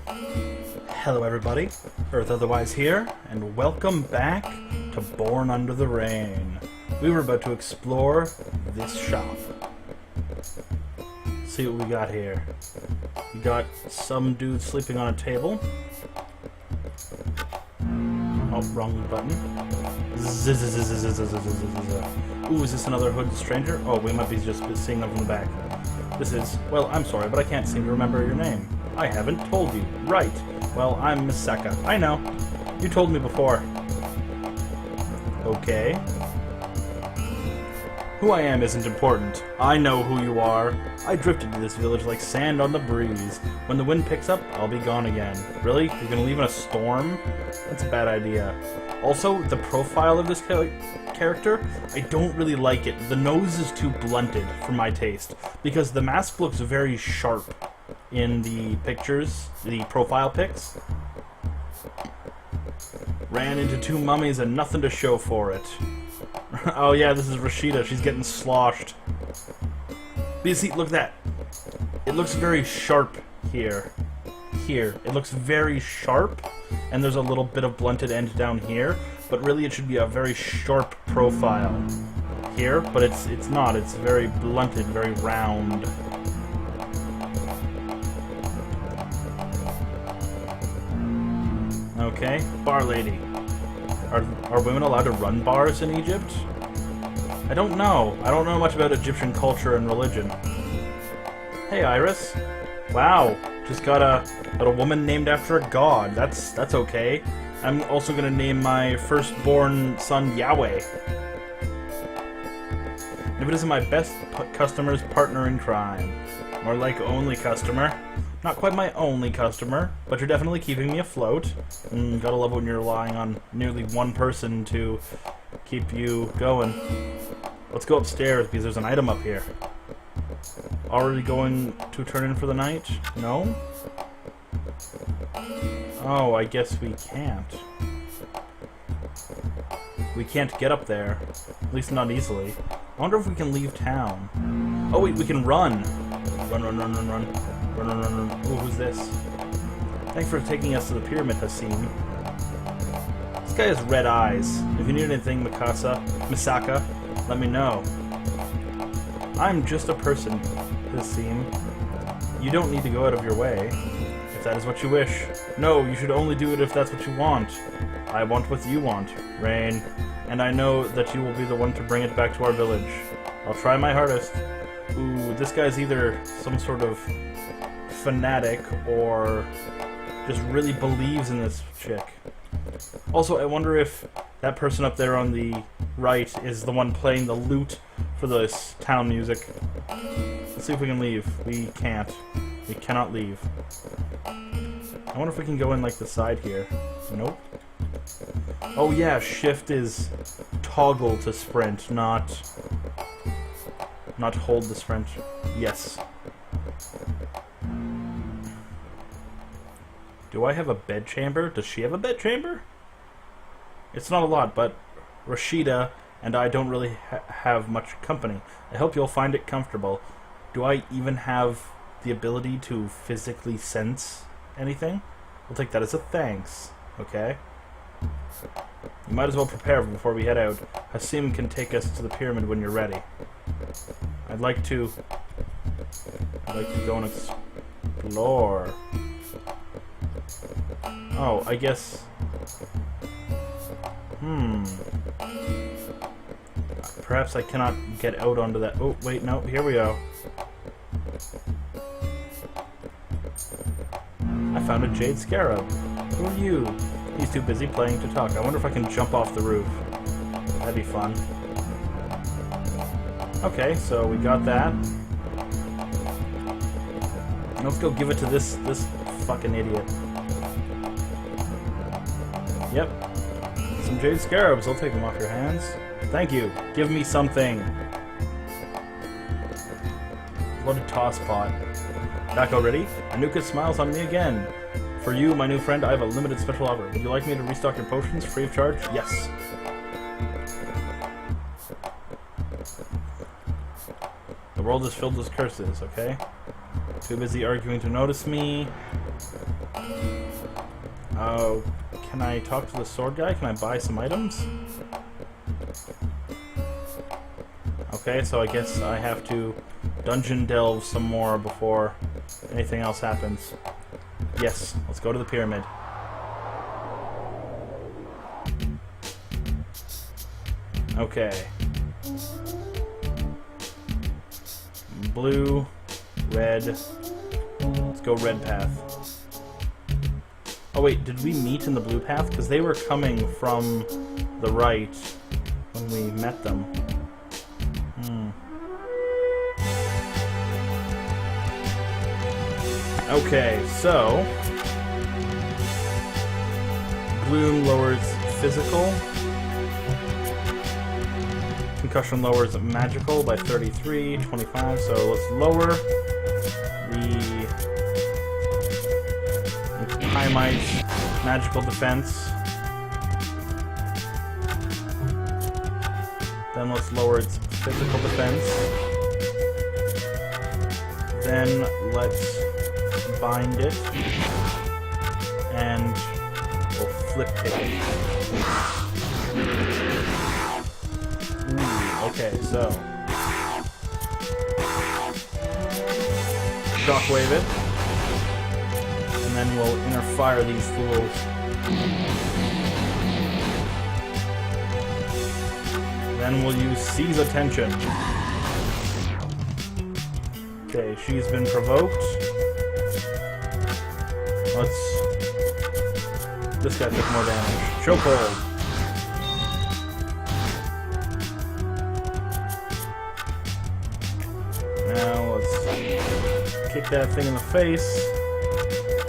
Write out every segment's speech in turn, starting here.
Hello everybody, Earth.Otherwise here, and welcome back to Born Under the Rain. We were about to explore this shop. See what we got here. We got some dude sleeping on a table. Oh, wrong button. Ooh, is this another hooded stranger? Oh, we might be just seeing them from the back. This is... well, I'm sorry, but I can't seem to remember your name. I haven't told you. Right. Well, I'm Misaka. I know. You told me before. Okay. Who I am isn't important. I know who you are. I drifted to this village like sand on the breeze. When the wind picks up, I'll be gone again. Really? You're gonna leave in a storm? That's a bad idea. Also, the profile of this character, I don't really like it. The nose is too blunted for my taste, because the mask looks very sharp in the pictures, the profile pics. Ran into two mummies and nothing to show for it. Oh yeah, this is Rashida. She's getting sloshed. But you see, look at that. It looks very sharp here. Here. It looks very sharp, and there's a little bit of blunted end down here, but really it should be a very sharp profile here, but it's not. It's very blunted, very round. Okay, bar lady. Are women allowed to run bars in Egypt? I don't know. I don't know much about Egyptian culture and religion. Hey, Iris. Wow, just got a woman named after a god. That's okay. I'm also gonna name my firstborn son Yahweh. If it isn't my best customer's partner in crime. More like only customer. Not quite my only customer, but you're definitely keeping me afloat. Gotta love when you're relying on nearly one person to keep you going. Let's go upstairs because there's an item up here. Already going to turn in for the night? No? Oh, I guess we can't. We can't get up there. At least not easily. I wonder if we can leave town. Oh wait, we can run! Run, run, run, run, run. Run, run, run, run. Ooh, who's this? Thanks for taking us to the pyramid, Hassim. This guy has red eyes. If you need anything, Misaka, let me know. I'm just a person, Hassim. You don't need to go out of your way, if that is what you wish. No, you should only do it if that's what you want. I want what you want, Rain. And I know that you will be the one to bring it back to our village. I'll try my hardest. Ooh, this guy's either some sort of fanatic or just really believes in this chick. Also, I wonder if that person up there on the right is the one playing the lute for this town music. Let's see if we can leave. We can't. We cannot leave. I wonder if we can go in like the side here. Nope. Oh yeah, shift is toggle to sprint, not hold the sprint. Yes. Do I have a bed chamber? Does she have a bed chamber? It's not a lot, but Rashida and I don't really have much company. I hope you'll find it comfortable. Do I even have the ability to physically sense anything? We'll take that as a thanks. Okay. You might as well prepare before we head out. Hassim can take us to the pyramid when you're ready. I'd like to go and explore. Oh, I guess... Perhaps I cannot get out onto that... Oh, wait, no, here we go. I found a jade scarab. Who are you? He's too busy playing to talk. I wonder if I can jump off the roof. That'd be fun. Okay, so we got that. Let's go give it to this fucking idiot. Yep. Some jade scarabs. I'll take them off your hands. Thank you. Give me something. What a toss pot. Back already? Anuka smiles on me again. For you, my new friend, I have a limited special offer. Would you like me to restock your potions free of charge? Yes. The world is filled with curses, okay? Too busy arguing to notice me. Oh, can I talk to the sword guy? Can I buy some items? Okay, so I guess I have to dungeon delve some more before anything else happens. Yes, let's go to the pyramid. Okay. Blue, red. Let's go red path. Oh wait, did we meet in the blue path? Because they were coming from the right when we met them. Okay, so Bloom lowers physical. Concussion lowers magical by 33, 25, so let's lower the Pymite's magical defense. Then let's lower its physical defense. Then let's bind it. And we'll flip kick it. Okay, so shockwave it, and then we'll inner fire these fools. Then we'll use seize attention. Okay, she's been provoked. This guy took more damage. Chokehold. Kick that thing in the face.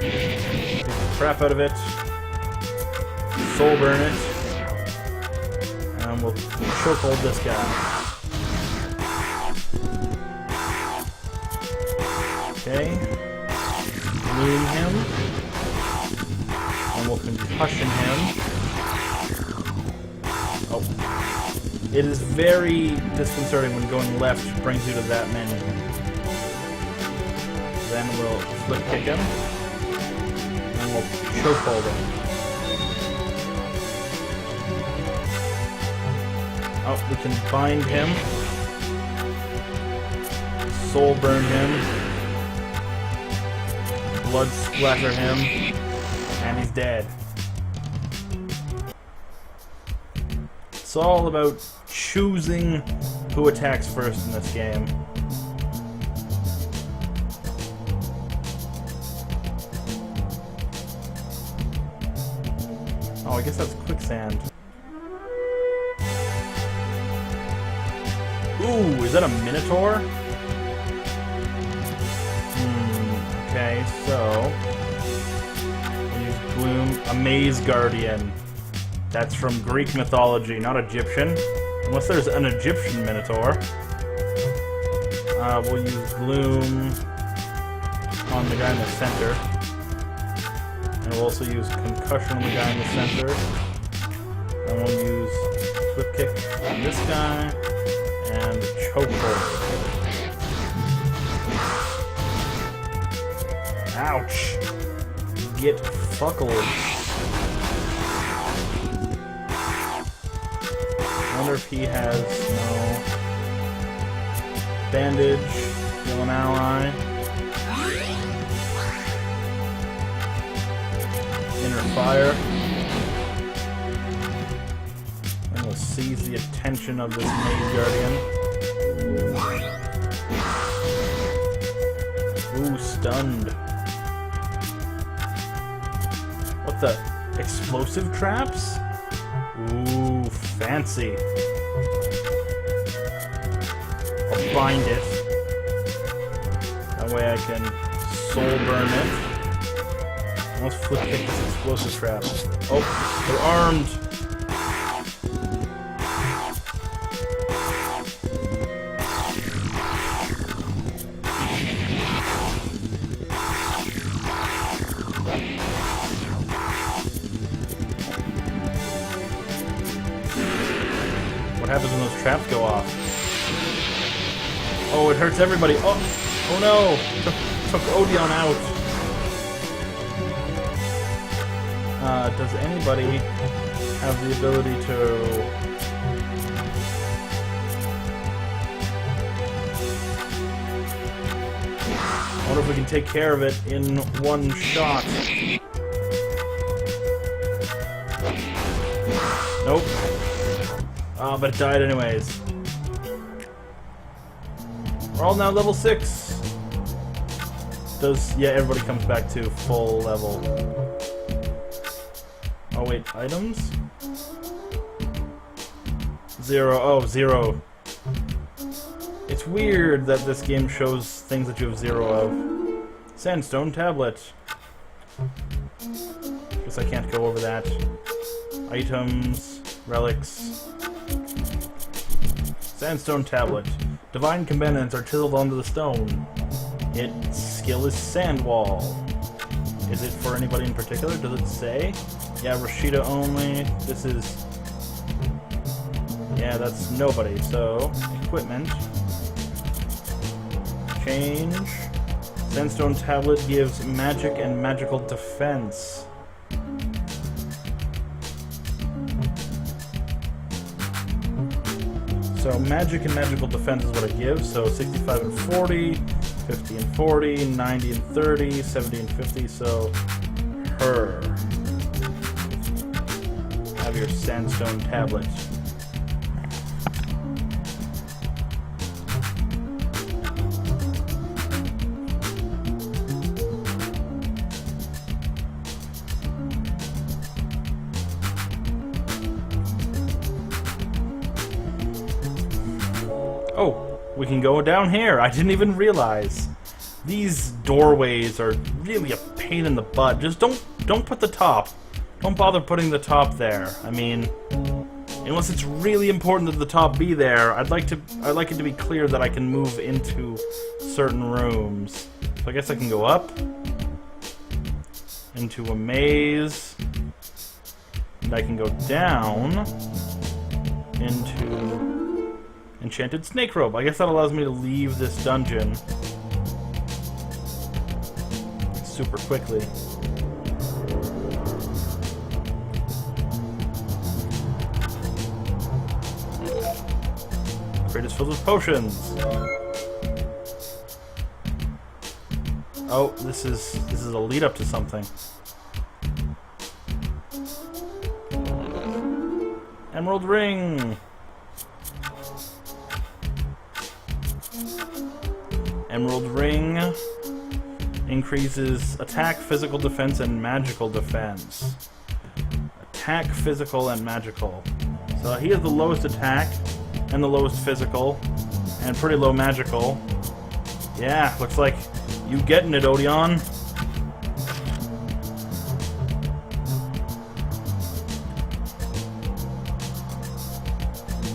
Kick the crap out of it. Soul burn it. And we'll chokehold this guy. Okay. Bloom him. And we'll concussion him. Oh. It is very disconcerting when going left brings you to that menu. Then we'll flip kick him, and we'll chokehold him. Oh, we can bind him, soul burn him, blood splatter him, and he's dead. It's all about choosing who attacks first in this game. Oh, I guess that's quicksand. Ooh, is that a Minotaur? Okay, so we'll use Bloom, a Maze Guardian. That's from Greek mythology, not Egyptian. Unless there's an Egyptian Minotaur. We'll use Bloom on the guy in the center. And we'll also use concussion on the guy in the center. Then we'll use flip kick on this guy and chokehold. Ouch! Get fuckled. I wonder if he has no bandage, kill an ally. Inner fire. And we'll seize the attention of this Maze Guardian. Ooh, stunned. What the? Explosive traps? Ooh, fancy. I'll bind it. That way I can soul burn it. Let's flip kick this explosive trap. Oh, they're armed! What happens when those traps go off? Oh, it hurts everybody. Oh no! took Odeon out. Does anybody have the ability to... I wonder if we can take care of it in one shot. Nope. But it died anyways. We're all now level 6. Yeah, everybody comes back to full level. Oh wait, items? 0. Oh, 0. It's weird that this game shows things that you have 0 of. Sandstone tablet. Guess I can't go over that. Items, relics. Sandstone tablet. Divine components are chiseled onto the stone. Its skill is Sandwall. Is it for anybody in particular? Does it say? Yeah, Rashida only. This is... Yeah, that's nobody. So, equipment. Change. Sandstone tablet gives magic and magical defense. So magic and magical defense is what it gives. So 65 and 40, 50 and 40, 90 and 30, 70 and 50. So her. Have your sandstone tablet. Oh, we can go down here. I didn't even realize. These doorways are really a pain in the butt. Just don't put the top. Don't bother putting the top there. I mean, unless it's really important that the top be there, I'd like it to be clear that I can move into certain rooms. So I guess I can go up into a maze, and I can go down into Enchanted Snake Robe. I guess that allows me to leave this dungeon super quickly. Crate is filled with potions. Oh, this is a lead up to something. Emerald ring. Emerald ring increases attack, physical defense, and magical defense. Attack, physical, and magical. So he has the lowest attack and the lowest physical and pretty low magical. Yeah, looks like you getting it, Odeon.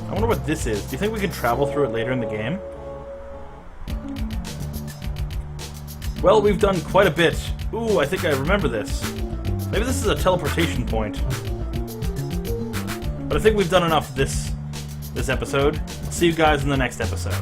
I wonder what this is. Do you think we can travel through it later in the game? Well, we've done quite a bit. Ooh, I think I remember this. Maybe this is a teleportation point. But I think we've done enough this episode. I'll see you guys in the next episode.